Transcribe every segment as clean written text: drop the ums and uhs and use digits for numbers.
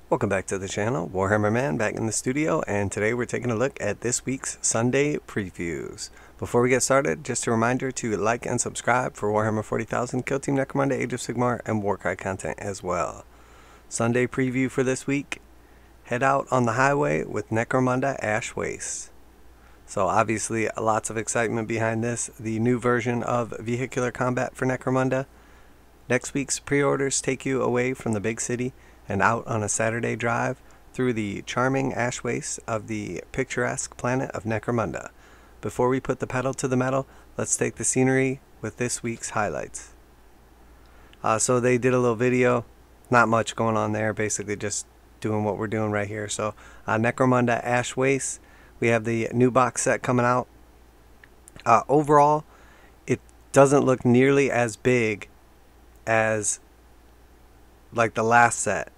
Welcome back to the channel, Warhammer Man back in the studio, and today we're taking a look at this week's Sunday previews. Before we get started, just a reminder to like and subscribe for Warhammer 40,000, Kill Team Necromunda, Age of Sigmar, and warcry content as well. Sunday preview for this week, head out on the highway with Necromunda Ash Waste. So obviously lots of excitement behind this, the new version of vehicular combat for Necromunda. Next week's pre-orders take you away from the big city and out on a Saturday drive through the charming ash wastes of the picturesque planet of Necromunda. Before we put the pedal to the metal, let's take the scenery with this week's highlights. So they did a little video, not much going on there, basically just doing what we're doing right here. So Necromunda Ash Wastes, we have the new box set coming out. Overall, it doesn't look nearly as big as like the last set,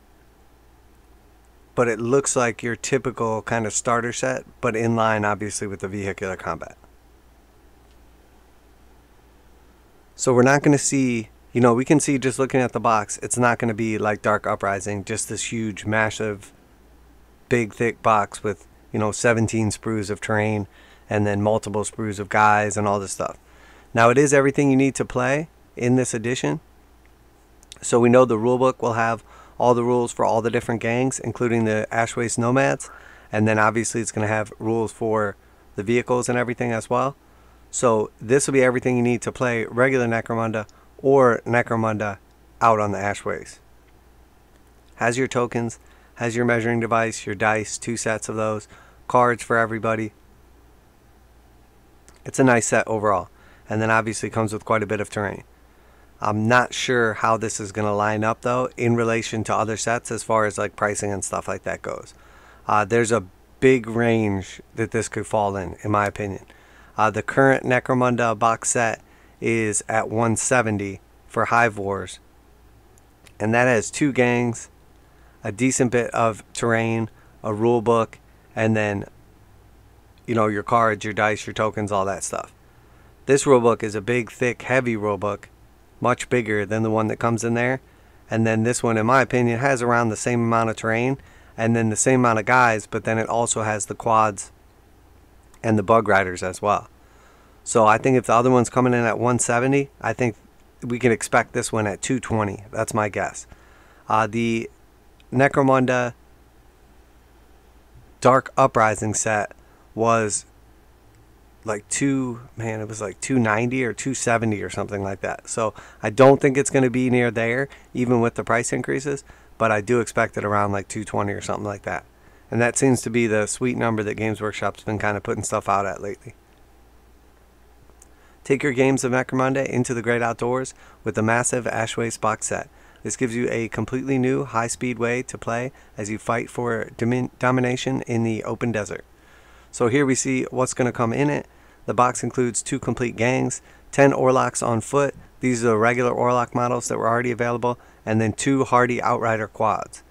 but it looks like your typical kind of starter set, but in line obviously with the vehicular combat. So we're not going to see, we can see just looking at the box, it's not going to be like Dark Uprising, just this huge, massive, big, thick box with, 17 sprues of terrain and then multiple sprues of guys and all this stuff. Now it is everything you need to play in this edition. So we know the rulebook will have all the rules for all the different gangs, including the Waste Nomads, and then obviously it's going to have rules for the vehicles and everything as well. So this will be everything you need to play regular Necromunda or Necromunda out on the Ash Waste. Has your tokens, has your measuring device, your dice, 2 sets of those, cards for everybody. It's a nice set overall, and then obviously comes with quite a bit of terrain. I'm not sure how this is going to line up though in relation to other sets as far as like pricing and stuff like that goes. There's a big range that this could fall in my opinion. The current Necromunda box set is at $170 for Hive Wars, and that has 2 gangs, a decent bit of terrain, a rule book, and then your cards, your dice, your tokens, all that stuff. This rule book is a big, thick, heavy rule book, much bigger than the one that comes in there, and then this one in my opinion has around the same amount of terrain and then the same amount of guys, but then it also has the quads and the bug riders as well. So I think if the other one's coming in at 170, I think we can expect this one at 220. That's my guess. The Necromunda Dark Uprising set was like it was like 290 or 270 or something like that. So I don't think it's going to be near there even with the price increases, but I do expect it around like 220 or something like that. And that seems to be the sweet number that Games Workshop's been kind of putting stuff out at lately. Take your games of Necromunda into the great outdoors with the massive Ash Waste box set. This gives you a completely new high-speed way to play as you fight for domination in the open desert. So here we see what's going to come in it. The box includes 2 complete gangs, 10 orruks on foot. These are the regular orruk models that were already available, and then 2 hardy outrider quads.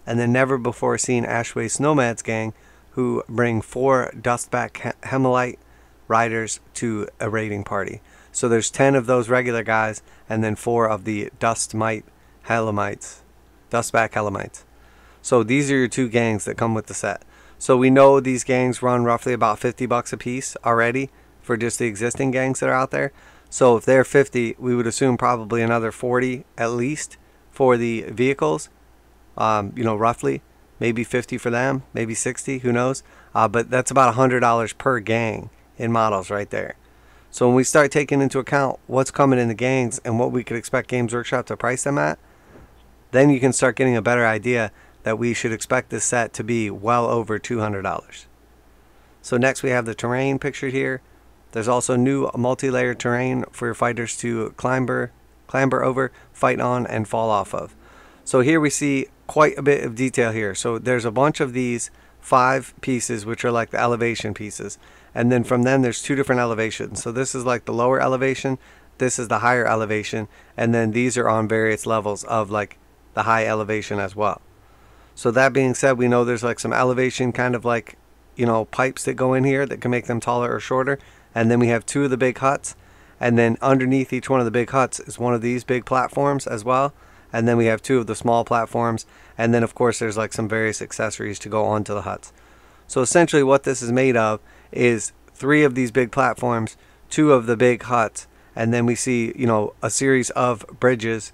And then never before seen Waste Nomads gang, who bring 4 dustback Helamite Riders to a raiding party. So there's 10 of those regular guys, and then 4 of the dustback Helamites. So these are your 2 gangs that come with the set. So we know these gangs run roughly about $50 a piece already for just the existing gangs that are out there. So if they're 50, we would assume probably another 40 at least for the vehicles. Roughly, maybe 50 for them, maybe 60, who knows? But that's about $100 per gang in models right there. So when we start taking into account what's coming in the gangs and what we could expect Games Workshop to price them at, then you can start getting a better idea that we should expect this set to be well over $200. So next we have the terrain pictured here. There's also new multi-layered terrain for your fighters to clamber over, fight on, and fall off of. So here we see quite a bit of detail here. So there's a bunch of these 5 pieces which are like the elevation pieces, and then from them there's 2 different elevations. So this is like the lower elevation, this is the higher elevation, and then these are on various levels of like the high elevation as well. So that being said, we know there's like some elevation kind of like, pipes that go in here that can make them taller or shorter. And then we have 2 of the big huts. And then underneath each one of the big huts is one of these big platforms as well. And then we have 2 of the small platforms. And then of course there's like some various accessories to go onto the huts. So essentially what this is made of is 3 of these big platforms, 2 of the big huts, and then we see, you know, a series of bridges,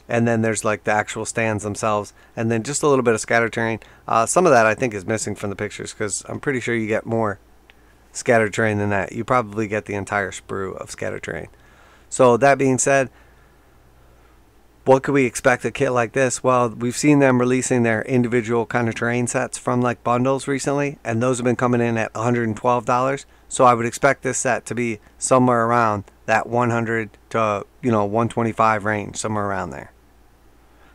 and then there's like the actual stands themselves, and then just a little bit of scatter terrain. Some of that I think is missing from the pictures, because I'm pretty sure you get more scatter terrain than that. You probably get the entire sprue of scatter terrain. So that being said, what could we expect a kit like this? Well, we've seen them releasing their individual kind of terrain sets from like bundles recently, and those have been coming in at $112. So I would expect this set to be somewhere around that 100 to, you know, 125 range, somewhere around there.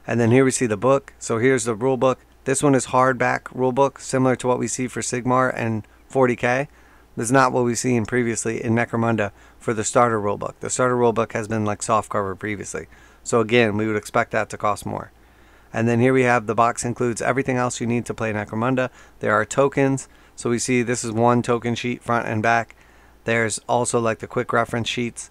And then here we see the book. So here's the rule book. This one is hardback rule book, similar to what we see for Sigmar and 40k. This is not what we've seen previously in Necromunda for the starter rulebook. The starter rulebook has been like softcover previously. So again, we would expect that to cost more. And then here we have the box includes everything else you need to play Necromunda. There are tokens. So we see this is one token sheet front and back. There's also like the quick reference sheets.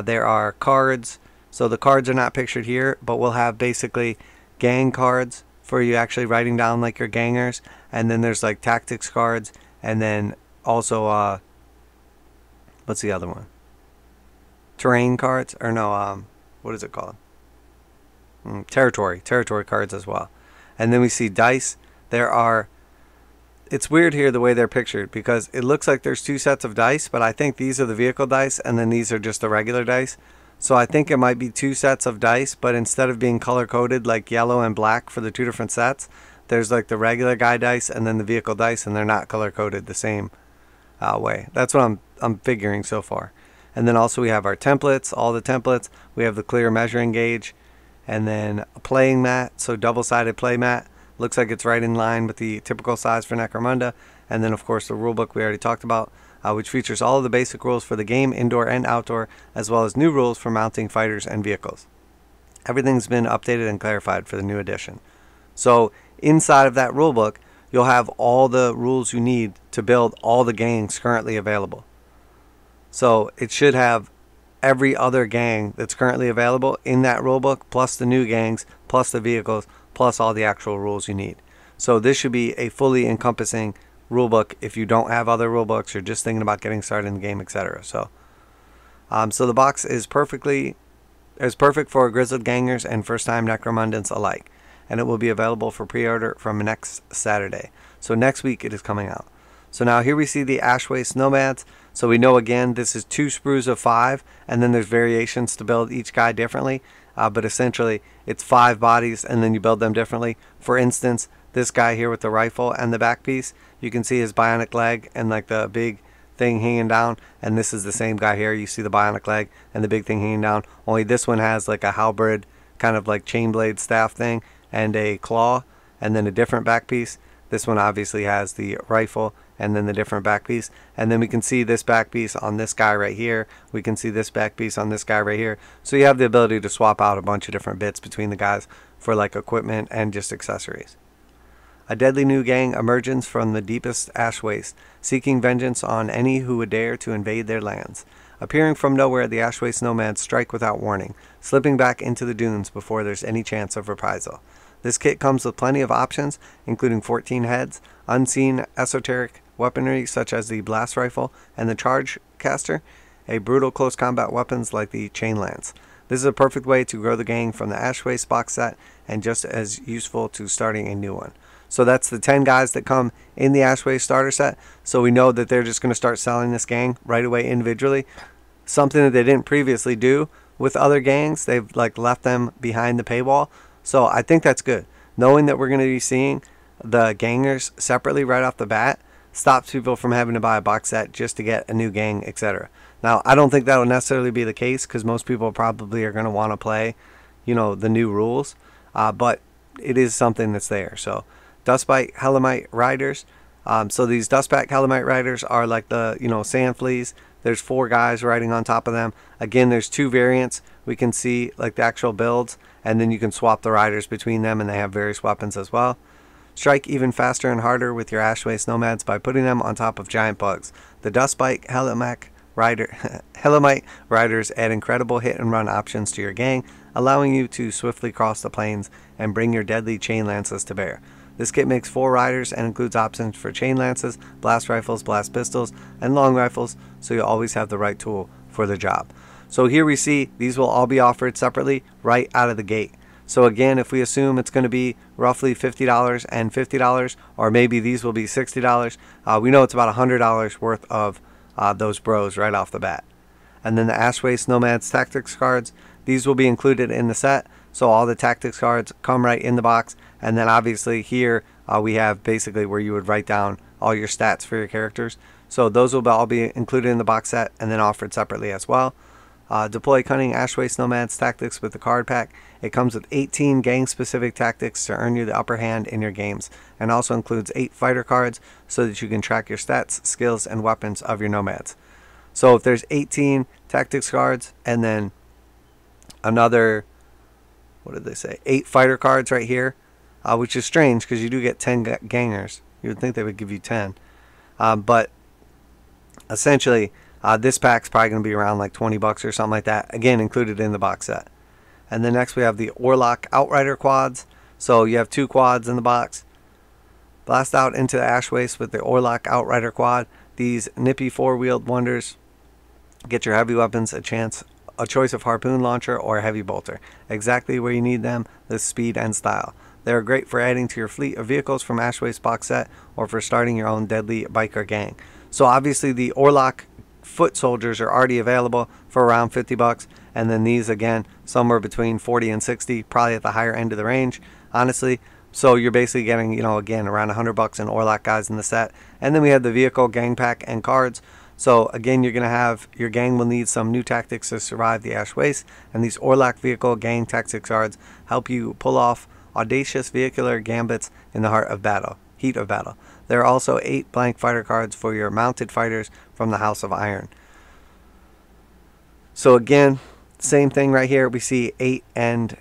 There are cards. So the cards are not pictured here, but we'll have basically gang cards for you actually writing down like your gangers. And then there's like tactics cards, and then also what's the other one? Terrain cards, or no, what is it called? Territory cards as well. And then we see dice. There are, it's weird here the way they're pictured, because it looks like there's 2 sets of dice, but I think these are the vehicle dice, and then these are just the regular dice. So I think it might be 2 sets of dice, but instead of being color coded like yellow and black for the 2 different sets, there's like the regular guy dice and then the vehicle dice, and they're not color coded the same way. That's what I'm figuring so far. And then also we have our templates, all the templates. We have the clear measuring gauge, and then a playing mat, so double-sided play mat. Looks like it's right in line with the typical size for Necromunda. And then of course the rulebook we already talked about, which features all of the basic rules for the game, indoor and outdoor, as well as new rules for mounting fighters and vehicles. Everything's been updated and clarified for the new edition. So inside of that rulebook, you'll have all the rules you need to build all the gangs currently available. So it should have every other gang that's currently available in that rulebook, plus the new gangs, plus the vehicles, plus all the actual rules you need. So this should be a fully encompassing rulebook if you don't have other rulebooks, you're just thinking about getting started in the game, etc. So the box is perfect for grizzled gangers and first-time Necromundans alike, and it will be available for pre-order from next Saturday. So next week it is coming out. So now here we see the Waste Nomads. So we know again this is 2 sprues of 5, and then there's variations to build each guy differently, but essentially it's 5 bodies and then you build them differently. For instance, this guy here with the rifle and the back piece, you can see his bionic leg and like the big thing hanging down, and this is the same guy here. You see the bionic leg and the big thing hanging down, only this one has like a halberd kind of like chain blade staff thing and a claw, and then a different back piece. This one obviously has the rifle and then the different back piece, and then we can see this back piece on this guy right here. We can see this back piece on this guy right here. So you have the ability to swap out a bunch of different bits between the guys for like equipment and just accessories. A deadly new gang emerges from the deepest ash waste, seeking vengeance on any who would dare to invade their lands. Appearing from nowhere, the Waste Nomads strike without warning, slipping back into the dunes before there's any chance of reprisal. This kit comes with plenty of options, including 14 heads, unseen esoteric weaponry such as the blast rifle and the charge caster, a brutal close combat weapons like the chain lance. This is a perfect way to grow the gang from the Ash Waste box set, and just as useful to starting a new one. So that's the 10 guys that come in the Ash Waste starter set. So we know that they're just going to start selling this gang right away individually. Something that they didn't previously do with other gangs. They've like left them behind the paywall. So I think that's good. Knowing that we're going to be seeing the gangers separately right off the bat stops people from having to buy a box set just to get a new gang, etc. Now, I don't think that will necessarily be the case, because most people probably are going to want to play, you know, the new rules. But it is something that's there. So Dustbite Helamite Riders. So these Dustbite Helamite Riders are like the, you know, sand fleas. There's 4 guys riding on top of them. Again, there's 2 variants. We can see like the actual builds, and then you can swap the riders between them, and they have various weapons as well. Strike even faster and harder with your Waste Nomads by putting them on top of giant bugs. The Dustbite Helamite Riders add incredible hit and run options to your gang, allowing you to swiftly cross the plains and bring your deadly chain lances to bear. This kit makes 4 riders and includes options for chain lances, blast rifles, blast pistols, and long rifles, so you'll always have the right tool for the job. So here we see these will all be offered separately right out of the gate. So again, if we assume it's going to be roughly $50 and $50, or maybe these will be $60, we know it's about $100 worth of those bros right off the bat. And then the Waste Nomads tactics cards, these will be included in the set. So all the tactics cards come right in the box. And then obviously here we have basically where you would write down all your stats for your characters. So those will all be included in the box set and then offered separately as well. Deploy Cunning Waste Nomads tactics with the card pack. It comes with 18 gang specific tactics to earn you the upper hand in your games, and also includes 8 fighter cards so that you can track your stats, skills, and weapons of your nomads. So if there's 18 tactics cards and then another, what did they say, 8 fighter cards right here, which is strange because you do get 10 gangers. You would think they would give you 10. But essentially, this pack's probably going to be around like 20 bucks or something like that. Again, included in the box set. And then next we have the Orruk Outrider quads. So you have 2 quads in the box. Blast out into the ash waste with the Orruk Outrider quad. These nippy 4-wheeled wonders get your heavy weapons a choice of harpoon launcher or a heavy bolter. Exactly where you need them, with speed and style. They are great for adding to your fleet of vehicles from Ash Waste box set, or for starting your own deadly biker gang. So obviously the Orruk foot soldiers are already available for around 50 bucks, and then these again somewhere between 40 and 60, probably at the higher end of the range, honestly. So you're basically getting, you know, again around 100 bucks in Orruk guys in the set. And then we have the vehicle gang pack and cards. So again, you're going to have, your gang will need some new tactics to survive the Ash Waste, and these Orruk vehicle gang tactics cards help you pull off audacious vehicular gambits in the heat of battle. There are also 8 blank fighter cards for your mounted fighters from the House of Iron. So again, same thing right here. We see 8 and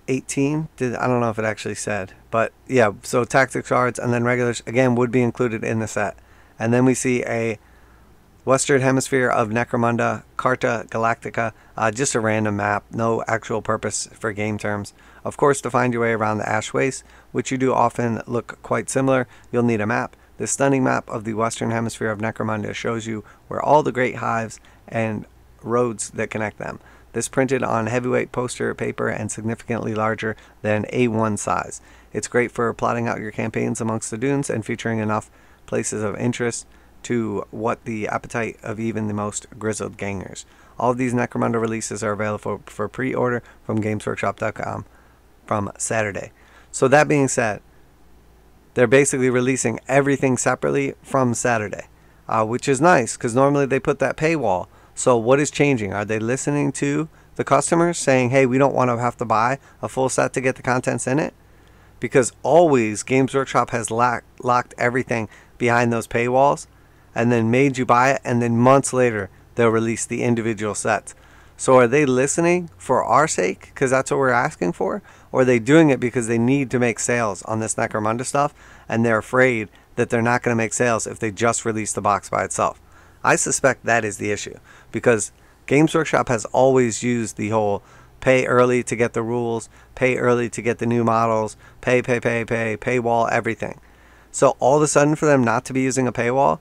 18. I don't know if it actually said, but yeah, so tactics cards and then regulars again would be included in the set. And then we see a Western Hemisphere of Necromunda, Carta Galactica, just a random map, no actual purpose for game terms. Of course, to find your way around the Ash Waste, which you do often look quite similar, you'll need a map. This stunning map of the Western Hemisphere of Necromunda shows you where all the great hives and roads that connect them. This printed on heavyweight poster paper and significantly larger than A1 size. It's great for plotting out your campaigns amongst the dunes and featuring enough places of interest to what the appetite of even the most grizzled gangers. All of these Necromunda releases are available for pre-order from gamesworkshop.com from Saturday. So that being said, they're basically releasing everything separately from Saturday, which is nice because normally they put that paywall. So what is changing? Are they listening to the customers saying, hey, we don't want to have to buy a full set to get the contents in it? Because always Games Workshop has locked everything behind those paywalls and then made you buy it, and then months later they'll release the individual sets. So are they listening for our sake because that's what we're asking for? Or are they doing it because they need to make sales on this Necromunda stuff and they're afraid that they're not going to make sales if they just release the box by itself? I suspect that is the issue, because Games Workshop has always used the whole pay early to get the rules, pay early to get the new models, paywall, everything. So all of a sudden for them not to be using a paywall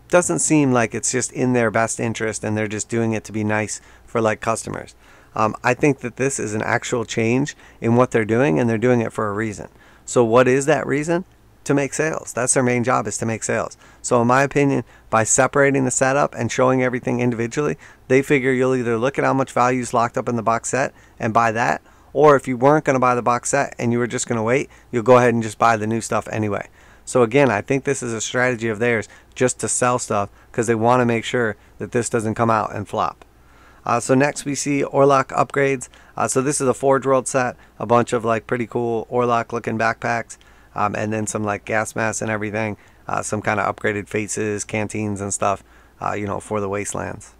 doesn't seem like it's just in their best interest and they're just doing it to be nice for like customers. I think that this is an actual change in what they're doing, and they're doing it for a reason. So what is that reason? To make sales. That's their main job, is to make sales. So in my opinion, by separating the setup and showing everything individually, they figure you'll either look at how much value is locked up in the box set and buy that, or if you weren't going to buy the box set and you were just going to wait, you'll go ahead and just buy the new stuff anyway. So again, I think this is a strategy of theirs just to sell stuff because they want to make sure that this doesn't come out and flop. So next we see Orruk upgrades. So this is a Forge World set, a bunch of like pretty cool Orruk looking backpacks, and then some like gas masks and everything, some kind of upgraded faces, canteens and stuff, you know, for the wastelands.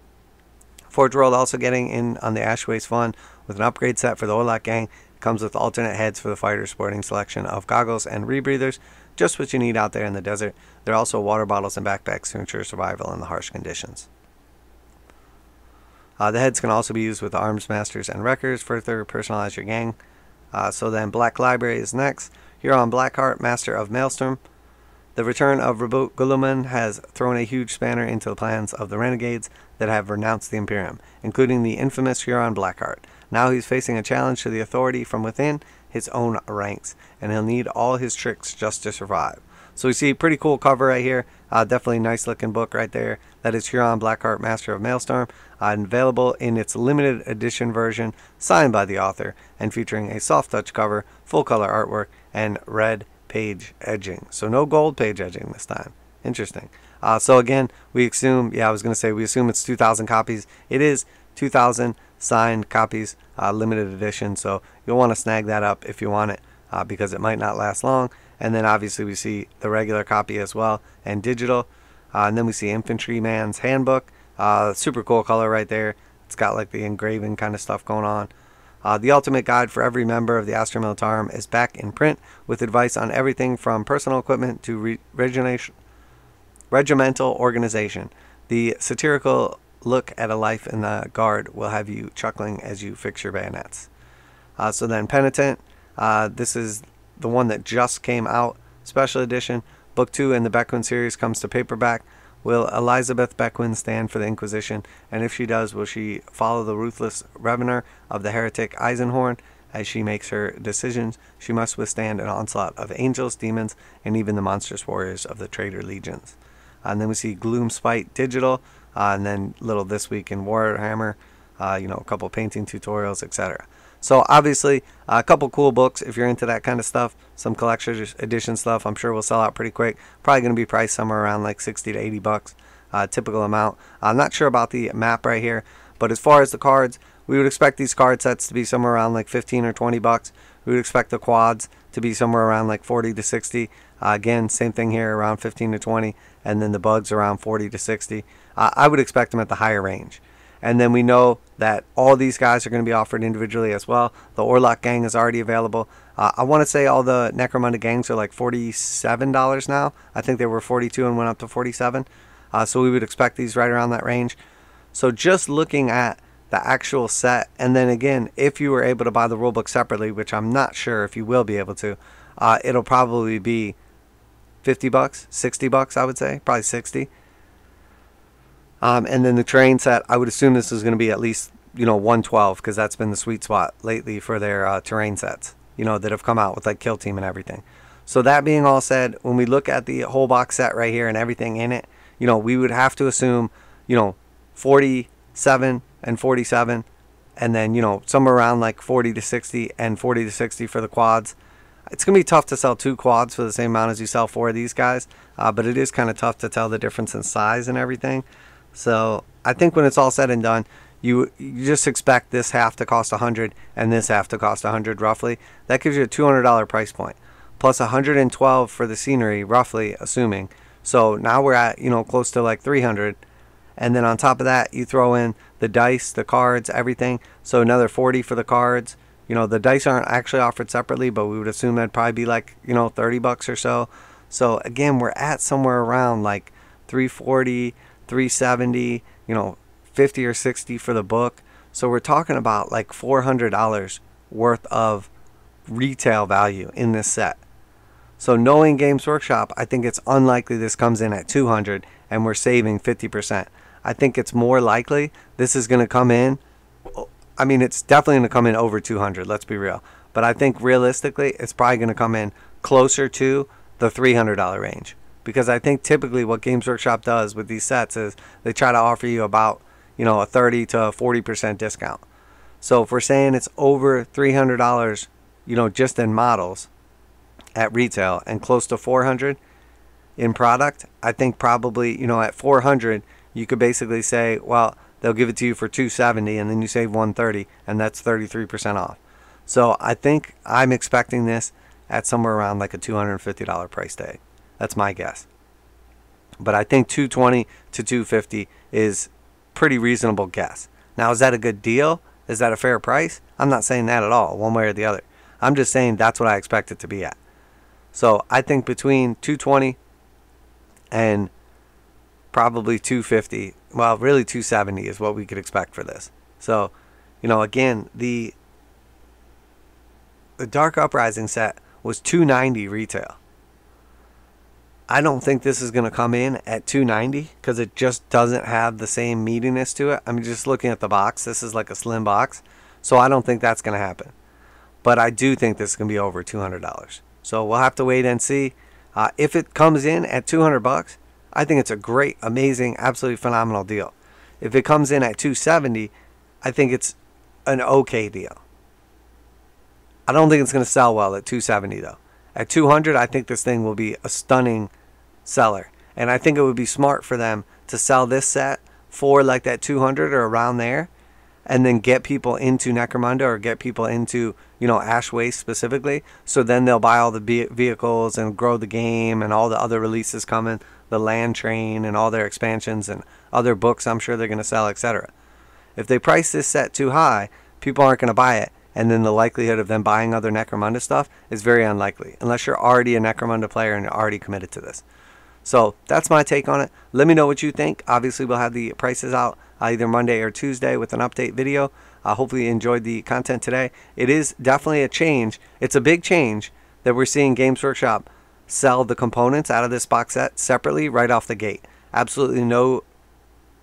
Forge World also getting in on the Ash Waste fun with an upgrade set for the Orruk gang. It comes with alternate heads for the fighters, sporting selection of goggles and rebreathers, just what you need out there in the desert. There are also water bottles and backpacks to ensure survival in the harsh conditions. The heads can also be used with arms masters and wreckers, further personalize your gang. So then Black Library is next. Huron Blackheart, Master of Maelstrom. The return of Reboot Guilliman has thrown a huge spanner into the plans of the renegades that have renounced the Imperium, including the infamous Huron Blackheart. Now he's facing a challenge to the authority from within his own ranks, and he'll need all his tricks just to survive. So we see pretty cool cover right here. Definitely nice looking book right there. That is Huron Blackheart, Master of Maelstrom, and available in its limited edition version, signed by the author, and featuring a soft touch cover, full color artwork, and red page edging. So no gold page edging this time. Interesting. So again, we assume, we assume it's 2,000 copies. It is 2,000 signed copies, limited edition. So you'll want to snag that up if you want it, because it might not last long. And then obviously we see the regular copy as well, and digital. And then we see Infantryman's Handbook. Super cool color right there. It's got like the engraving kind of stuff going on. The ultimate guide for every member of the Astra Militarum is back in print, with advice on everything from personal equipment to regimental organization. The satirical look at a life in the Guard will have you chuckling as you fix your bayonets. So then Penitent. This is the one that just came out, special edition. Book 2 in the Beckwin series comes to paperback. Will Elizabeth Beckwin stand for the Inquisition? And if she does, will she follow the ruthless revener of the heretic Eisenhorn? As she makes her decisions, she must withstand an onslaught of angels, demons, and even the monstrous warriors of the traitor legions. And then we see Gloomspite Digital, and then little This Week in Warhammer, a couple painting tutorials, etc. So obviously, a couple cool books if you're into that kind of stuff. Some collector's edition stuff I'm sure will sell out pretty quick. Probably going to be priced somewhere around like 60 to 80 bucks, typical amount. I'm not sure about the map right here, but as far as the cards, we would expect these card sets to be somewhere around like 15 or 20 bucks. We would expect the quads to be somewhere around like 40 to 60. Again, same thing here, around 15 to 20, and then the bugs around 40 to 60. I would expect them at the higher range. And then we know that all these guys are going to be offered individually as well. The Orlok gang is already available. I want to say all the Necromunda gangs are like $47 now. I think they were 42 and went up to 47. So we would expect these right around that range. So just looking at the actual set, and then again, if you were able to buy the rulebook separately, which I'm not sure if you will be able to, it'll probably be 50 bucks, 60 bucks, I would say, probably 60. And then the terrain set, I would assume this is going to be at least, 112, because that's been the sweet spot lately for their terrain sets, that have come out with like Kill Team and everything. So that being all said, when we look at the whole box set right here and everything in it, we would have to assume, 47 and 47, and then, somewhere around like 40 to 60 and 40 to 60 for the quads. It's going to be tough to sell 2 quads for the same amount as you sell 4 of these guys, but it is kind of tough to tell the difference in size and everything. So I think when it's all said and done, you just expect this half to cost 100 and this half to cost 100 roughly. That gives you a $200 price point, plus 112 for the scenery, roughly, assuming. So now we're at, close to like 300. And then on top of that, you throw in the dice, the cards, everything. So another 40 for the cards. The dice aren't actually offered separately, but we would assume that'd probably be like, 30 bucks or so. So again, we're at somewhere around like 340, 370, 50 or 60 for the book. So we're talking about like $400 worth of retail value in this set. So knowing Games Workshop, I think it's unlikely this comes in at 200 and we're saving 50%. I think it's more likely this is going to come in. I mean, it's definitely going to come in over 200, let's be real. But I think realistically, it's probably going to come in closer to the $300 range. Because I think typically what Games Workshop does with these sets is they try to offer you about, a 30 to 40% discount. So if we're saying it's over $300, just in models at retail and close to 400 in product, I think probably, at 400, you could basically say, well, they'll give it to you for 270 and then you save 130 and that's 33% off. So I think I'm expecting this at somewhere around like a $250 price tag. That's my guess. But I think 220 to 250 is pretty reasonable guess. Now, is that a good deal? Is that a fair price? I'm not saying that at all, one way or the other. I'm just saying that's what I expect it to be at. So I think between 220 and probably 250. Well, really 270 is what we could expect for this. So, you know, again, the Dark Uprising set was 290 retail. I don't think this is going to come in at 290 because it just doesn't have the same meatiness to it. I'm just looking at the box. This is like a slim box. So I don't think that's going to happen. But I do think this is going to be over $200. So we'll have to wait and see. If it comes in at 200 bucks, I think it's a great, amazing, absolutely phenomenal deal. If it comes in at 270, I think it's an okay deal. I don't think it's going to sell well at 270 though. At 200, I think this thing will be a stunning seller. And I think it would be smart for them to sell this set for like that 200 or around there, and then get people into Necromunda or get people into, you know, Ash Waste specifically. So then they'll buy all the vehicles and grow the game and all the other releases coming, the land train and all their expansions and other books I'm sure they're going to sell, etc. If they price this set too high, people aren't going to buy it. And then the likelihood of them buying other Necromunda stuff is very unlikely, unless you're already a Necromunda player and you're already committed to this. So that's my take on it. Let me know what you think. Obviously, we'll have the prices out either Monday or Tuesday with an update video. Hopefully you enjoyed the content today. It is definitely a change. It's a big change that we're seeing Games Workshop sell the components out of this box set separately right off the gate. Absolutely no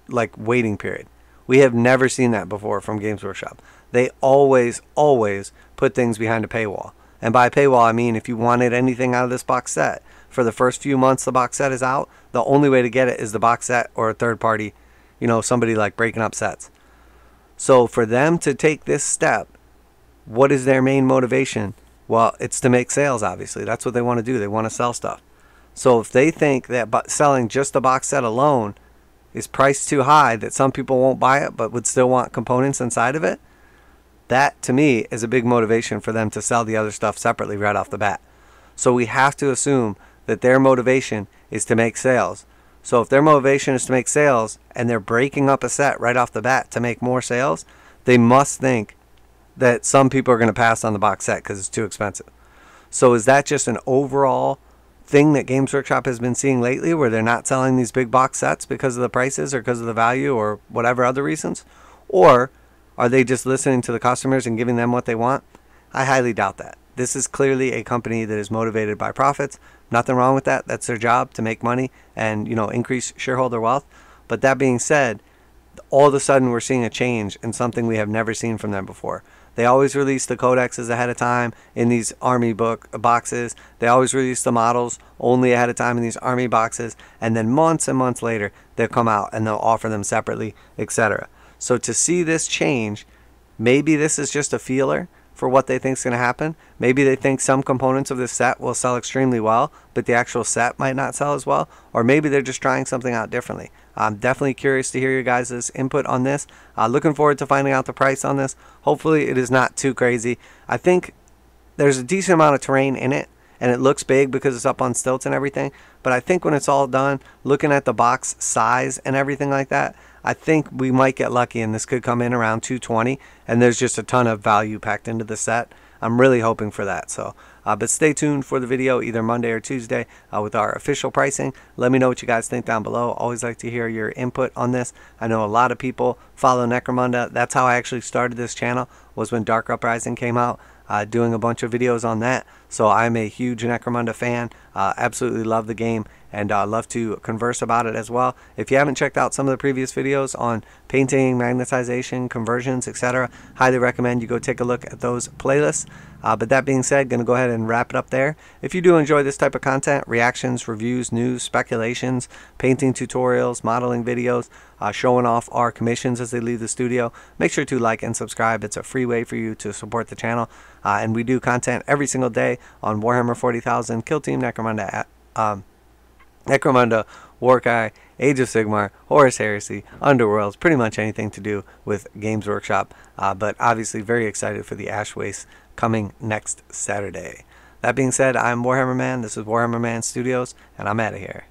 like waiting period. We have never seen that before from Games Workshop. They always put things behind a paywall. And by paywall, I mean if you wanted anything out of this box set, for the first few months the box set is out, the only way to get it is the box set or a third party, you know, somebody like breaking up sets. So for them to take this step, what is their main motivation? Well, it's to make sales, obviously. That's what they want to do. They want to sell stuff. So if they think that selling just the box set alone is priced too high, that some people won't buy it but would still want components inside of it, that to me is a big motivation for them to sell the other stuff separately right off the bat. So we have to assume that their motivation is to make sales. So if their motivation is to make sales and they're breaking up a set right off the bat to make more sales, they must think that some people are going to pass on the box set because it's too expensive. So is that just an overall thing that Games Workshop has been seeing lately, where they're not selling these big box sets because of the prices or because of the value or whatever other reasons? Or are they just listening to the customers and giving them what they want? I highly doubt that. This is clearly a company that is motivated by profits. Nothing wrong with that. That's their job, to make money and, you know, increase shareholder wealth. But that being said, all of a sudden we're seeing a change in something we have never seen from them before. They always release the codexes ahead of time in these army book boxes. They always release the models only ahead of time in these army boxes. And then months and months later, they'll come out and they'll offer them separately, etc. So to see this change, maybe this is just a feeler for what they think is going to happen. Maybe they think some components of this set will sell extremely well, but the actual set might not sell as well. Or maybe they're just trying something out differently. I'm definitely curious to hear your guys' input on this. Looking forward to finding out the price on this. Hopefully it is not too crazy. I think there's a decent amount of terrain in it, and it looks big because it's up on stilts and everything. But I think when it's all done, looking at the box size and everything like that, I think we might get lucky and this could come in around 220, and there's just a ton of value packed into the set. I'm really hoping for that. So, but stay tuned for the video either Monday or Tuesday with our official pricing. Let me know what you guys think down below. Always like to hear your input on this. I know a lot of people follow Necromunda. That's how I actually started this channel, was when Dark Uprising came out. Doing a bunch of videos on that. So I'm a huge Necromunda fan. Absolutely love the game, and love to converse about it as well. If you haven't checked out some of the previous videos on painting, magnetization, conversions, etc., highly recommend you go take a look at those playlists. But that being said, going to go ahead and wrap it up there. If you do enjoy this type of content, reactions, reviews, news, speculations, painting tutorials, modeling videos, showing off our commissions as they leave the studio, make sure to like and subscribe. It's a free way for you to support the channel. And we do content every single day on Warhammer 40,000, Kill Team Necromunda, Necromunda, Warcry, Age of Sigmar, Horus Heresy, Underworlds, pretty much anything to do with Games Workshop. But obviously very excited for the Ash Waste coming next Saturday. That being said, I'm Warhammer Man. This is Warhammer Man Studios, and I'm out of here.